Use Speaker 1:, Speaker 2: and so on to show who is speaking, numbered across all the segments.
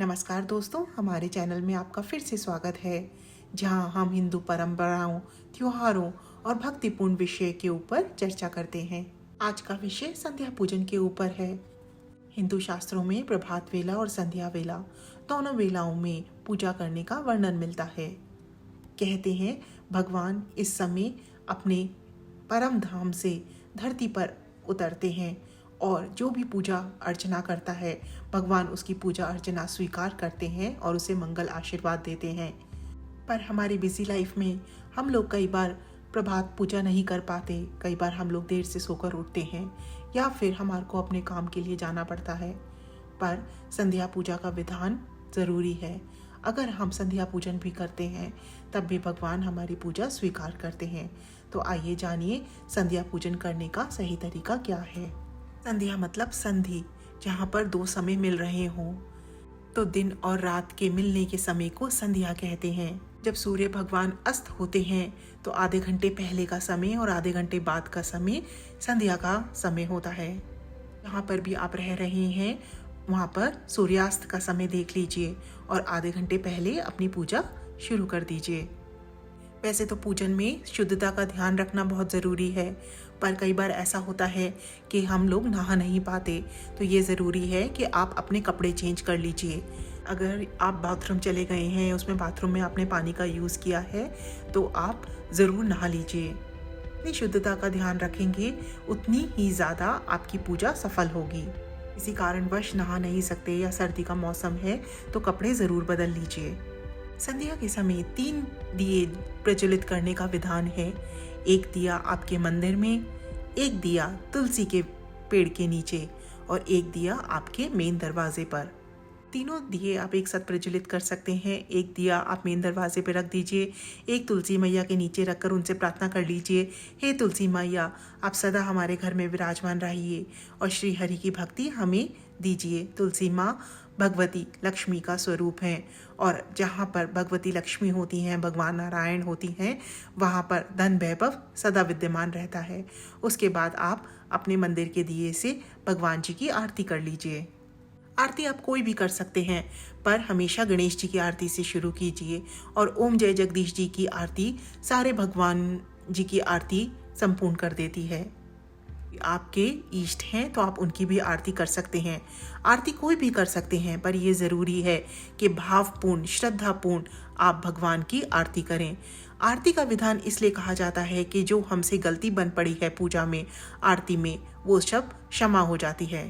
Speaker 1: नमस्कार दोस्तों, हमारे चैनल में आपका फिर से स्वागत है, जहां हम हिंदू परंपराओं, त्योहारों और भक्तिपूर्ण विषय के ऊपर चर्चा करते हैं। आज का विषय संध्या पूजन के ऊपर है। हिंदू शास्त्रों में प्रभात वेला और संध्या वेला दोनों वेलाओं में पूजा करने का वर्णन मिलता है। कहते हैं भगवान इस समय अपने परम धाम से धरती पर उतरते हैं और जो भी पूजा अर्चना करता है भगवान उसकी पूजा अर्चना स्वीकार करते हैं और उसे मंगल आशीर्वाद देते हैं। पर हमारी बिजी लाइफ में हम लोग कई बार प्रभात पूजा नहीं कर पाते, कई बार हम लोग देर से सोकर उठते हैं या फिर हमारे को अपने काम के लिए जाना पड़ता है। पर संध्या पूजा का विधान ज़रूरी है। अगर हम संध्या पूजन भी करते हैं तब भी भगवान हमारी पूजा स्वीकार करते हैं। तो आइए जानिए संध्या पूजन करने का सही तरीका क्या है। संध्या मतलब संधि, जहाँ पर दो समय मिल रहे हों। तो दिन और रात के मिलने के समय को संध्या कहते हैं। जब सूर्य भगवान अस्त होते हैं तो आधे घंटे पहले का समय और आधे घंटे बाद का समय संध्या का समय होता है। जहाँ पर भी आप रह रहे हैं वहाँ पर सूर्यास्त का समय देख लीजिए और आधे घंटे पहले अपनी पूजा शुरू कर दीजिए। वैसे तो पूजन में शुद्धता का ध्यान रखना बहुत ज़रूरी है, पर कई बार ऐसा होता है कि हम लोग नहा नहीं पाते, तो ये ज़रूरी है कि आप अपने कपड़े चेंज कर लीजिए। अगर आप बाथरूम चले गए हैं, उसमें बाथरूम में आपने पानी का यूज़ किया है, तो आप ज़रूर नहा लीजिए। जितनी शुद्धता का ध्यान रखेंगे उतनी ही ज़्यादा आपकी पूजा सफल होगी। किसी कारणवश नहा नहीं सकते या सर्दी का मौसम है तो कपड़े ज़रूर बदल लीजिए। संध्या के समय 3 दिए प्रज्वलित करने का विधान है। एक दिया आपके मंदिर में, एक दिया तुलसी के पेड़ के नीचे और एक दिया आपके मेन दरवाजे पर। तीनों दिए आप एक साथ प्रज्वलित कर सकते हैं। एक दिया आप मेन दरवाजे पर रख दीजिए, एक तुलसी मैया के नीचे रखकर उनसे प्रार्थना कर लीजिए, हे तुलसी मैया आप सदा हमारे घर में विराजमान रहिए और श्री हरि की भक्ति हमें दीजिए। तुलसी माँ भगवती लक्ष्मी का स्वरूप हैं और जहाँ पर भगवती लक्ष्मी होती हैं, भगवान नारायण होती हैं, वहाँ पर धन वैभव सदा विद्यमान रहता है। उसके बाद आप अपने मंदिर के दिए से भगवान जी की आरती कर लीजिए। आरती आप कोई भी कर सकते हैं, पर हमेशा गणेश जी की आरती से शुरू कीजिए और ओम जय जगदीश जी की आरती सारे भगवान जी की आरती संपूर्ण कर देती है। आपके इष्ट हैं तो आप उनकी भी आरती कर सकते हैं। आरती कोई भी कर सकते हैं, पर यह ज़रूरी है कि भावपूर्ण श्रद्धापूर्ण आप भगवान की आरती करें। आरती का विधान इसलिए कहा जाता है कि जो हमसे गलती बन पड़ी है पूजा में, आरती में, वो सब क्षमा हो जाती है।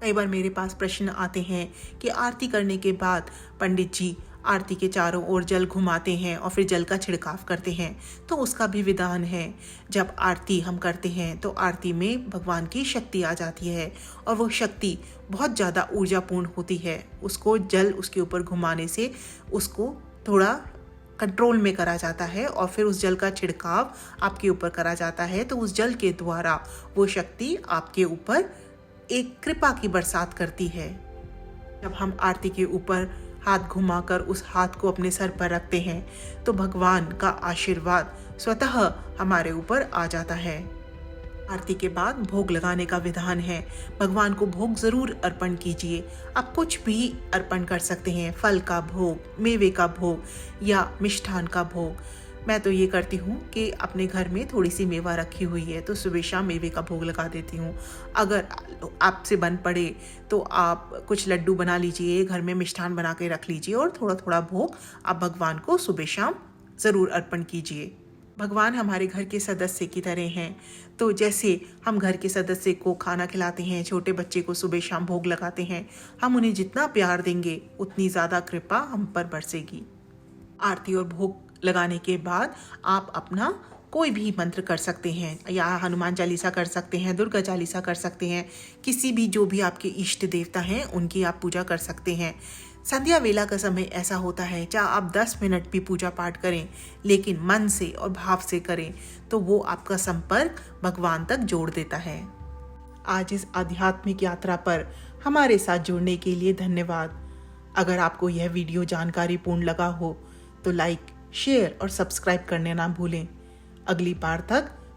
Speaker 1: कई बार मेरे पास प्रश्न आते हैं कि आरती करने के बाद पंडित जी आरती के चारों ओर जल घुमाते हैं और फिर जल का छिड़काव करते हैं, तो उसका भी विधान है। जब आरती हम करते हैं तो आरती में भगवान की शक्ति आ जाती है और वो शक्ति बहुत ज़्यादा ऊर्जापूर्ण होती है। उसको जल उसके ऊपर घुमाने से उसको थोड़ा कंट्रोल में करा जाता है और फिर उस जल का छिड़काव आपके ऊपर करा जाता है, तो उस जल के द्वारा वो शक्ति आपके ऊपर एक कृपा की बरसात करती है। जब हम आरती के ऊपर हाथ घुमाकर उस हाथ को अपने सर पर रखते हैं तो भगवान का आशीर्वाद स्वतः हमारे ऊपर आ जाता है। आरती के बाद भोग लगाने का विधान है। भगवान को भोग जरूर अर्पण कीजिए। आप कुछ भी अर्पण कर सकते हैं, फल का भोग, मेवे का भोग या मिष्ठान का भोग। मैं तो ये करती हूँ कि अपने घर में थोड़ी सी मेवा रखी हुई है तो सुबह शाम मेवे का भोग लगा देती हूँ। अगर आपसे बन पड़े तो आप कुछ लड्डू बना लीजिए, घर में मिष्ठान बना के रख लीजिए और थोड़ा थोड़ा भोग आप भगवान को सुबह शाम ज़रूर अर्पण कीजिए। भगवान हमारे घर के सदस्य की तरह हैं, तो जैसे हम घर के सदस्य को खाना खिलाते हैं, छोटे बच्चे को सुबह शाम भोग लगाते हैं, हम उन्हें जितना प्यार देंगे उतनी ज़्यादा कृपा हम पर बरसेगी। आरती और भोग लगाने के बाद आप अपना कोई भी मंत्र कर सकते हैं, या हनुमान चालीसा कर सकते हैं, दुर्गा चालीसा कर सकते हैं, किसी भी जो भी आपके इष्ट देवता हैं उनकी आप पूजा कर सकते हैं। संध्या वेला का समय ऐसा होता है, चाहे आप 10 मिनट भी पूजा पाठ करें लेकिन मन से और भाव से करें तो वो आपका संपर्क भगवान तक जोड़ देता है। आज इस आध्यात्मिक यात्रा पर हमारे साथ जुड़ने के लिए धन्यवाद। अगर आपको यह वीडियो जानकारीपूर्ण लगा हो तो लाइक, शेयर और सब्सक्राइब करने ना भूलें। अगली बार तक